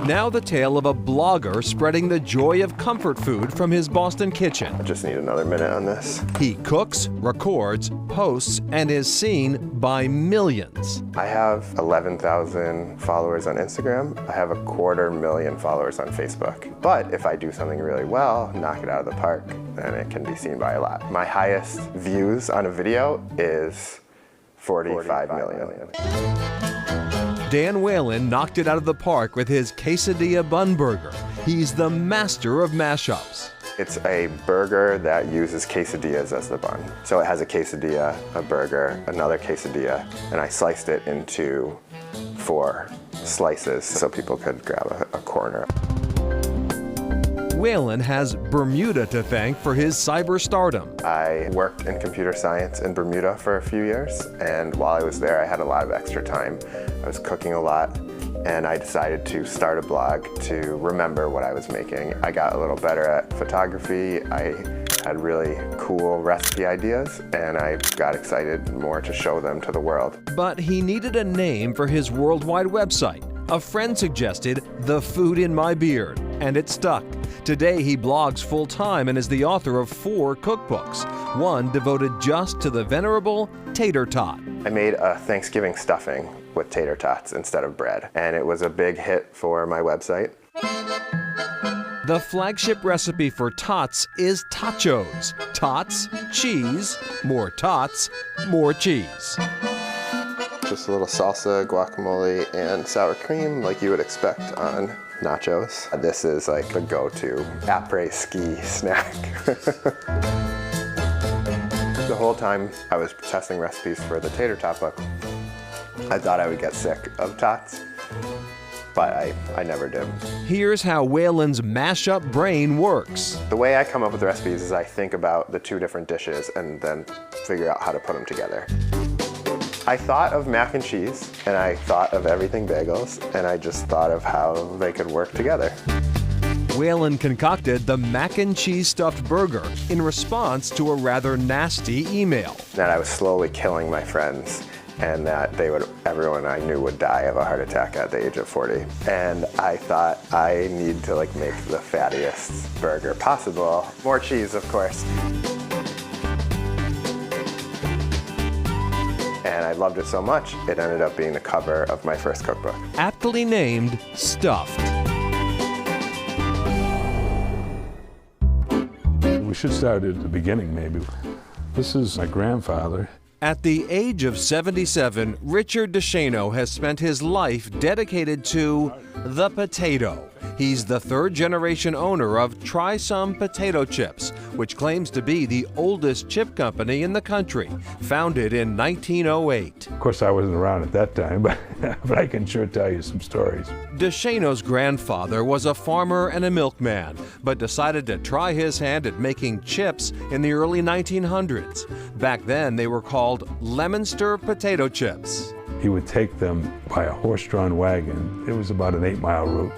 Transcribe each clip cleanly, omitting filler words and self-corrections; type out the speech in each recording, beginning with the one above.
Now the tale of a blogger spreading the joy of comfort food from his Boston kitchen. I just need another minute on this. He cooks, records, posts, and is seen by millions. I have 11,000 followers on Instagram. I have 250,000 followers on Facebook. But if I do something really well, knock it out of the park, then it can be seen by a lot. My highest views on a video is 45 million. Dan Whalen knocked it out of the park with his quesadilla bun burger. He's the master of mashups. It's a burger that uses quesadillas as the bun. So it has a quesadilla, a burger, another quesadilla, and I sliced it into 4 slices so people could grab a corner. Whalen has Bermuda to thank for his cyber stardom. I worked in computer science in Bermuda for a few years, and while I was there, I had a lot of extra time. I was cooking a lot, and I decided to start a blog to remember what I was making. I got a little better at photography. I had really cool recipe ideas, and I got excited more to show them to the world. But he needed a name for his worldwide website. A friend suggested The Food in My Beard, and it stuck. Today he blogs full-time and is the author of 4 cookbooks, one devoted just to the venerable tater tot. I made a Thanksgiving stuffing with tater tots instead of bread, and it was a big hit for my website. The flagship recipe for tots is tachos. Tots, cheese, more tots, more cheese. Just a little salsa, guacamole, and sour cream like you would expect on nachos. This is like the go-to après-ski snack. The whole time I was testing recipes for the tater tot book, I thought I would get sick of tots, but I never did. Here's how Whalen's mashup brain works. The way I come up with recipes is I think about the 2 different dishes and then figure out how to put them together. I thought of mac and cheese, and I thought of everything bagels, and I just thought of how they could work together. Whalen concocted the mac and cheese stuffed burger in response to a rather nasty email. That I was slowly killing my friends, and that everyone I knew would die of a heart attack at the age of 40. And I thought I need to make the fattiest burger possible. More cheese, of course. And I loved it so much, it ended up being the cover of my first cookbook. Aptly named Stuffed. We should start at the beginning, maybe. This is my grandfather. At the age of 77, Richard DeShano has spent his life dedicated to the potato. He's the 3rd-generation owner of Try Some Potato Chips, which claims to be the oldest chip company in the country, founded in 1908. Of course, I wasn't around at that time, but I can sure tell you some stories. DeShano's grandfather was a farmer and a milkman, but decided to try his hand at making chips in the early 1900s. Back then, they were called Leominster potato chips. He would take them by a horse-drawn wagon. It was about an 8-mile route.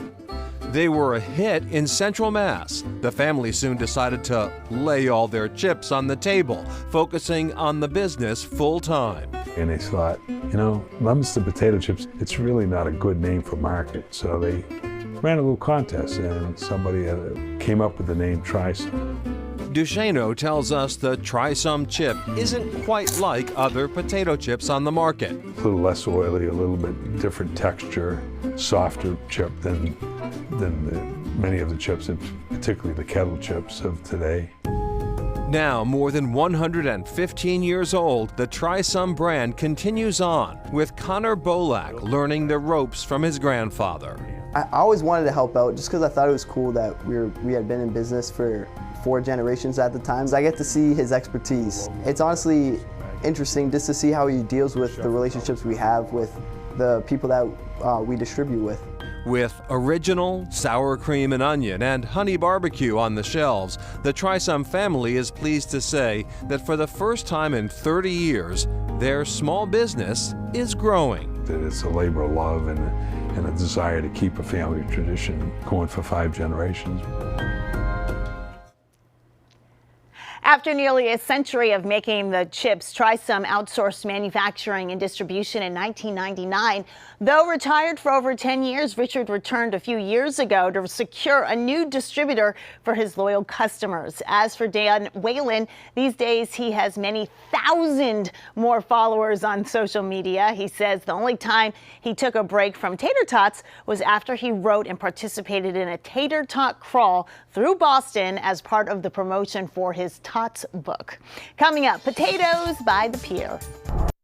They were a hit in Central Mass. The family soon decided to lay all their chips on the table, focusing on the business full-time. And they thought, Leominster potato chips, it's really not a good name for market. So they ran a little contest, and somebody came up with the name Try Some. DeShano tells us the Try Some chip isn't quite like other potato chips on the market. A little less oily, a little bit different texture, softer chip than many of the chips, and particularly the kettle chips of today. Now, more than 115 years old, the Try Some brand continues on, with Connor Bolak learning the ropes from his grandfather. I always wanted to help out just because I thought it was cool that we had been in business for 4 generations at the time. I get to see his expertise. It's honestly interesting just to see how he deals with the relationships we have with the people that we distribute with. With original, sour cream and onion, and honey barbecue on the shelves, the Try Some family is pleased to say that for the first time in 30 years, their small business is growing. It's a labor of love and a desire to keep a family tradition going for 5 generations. After nearly a century of making the chips, Trisum outsourced manufacturing and distribution in 1999. Though retired for over 10 years, Richard returned a few years ago to secure a new distributor for his loyal customers. As for Dan Whalen, these days he has many thousand more followers on social media. He says the only time he took a break from tater tots was after he wrote and participated in a tater tot crawl through Boston as part of the promotion for his Tots book. Coming up, potatoes by the pier.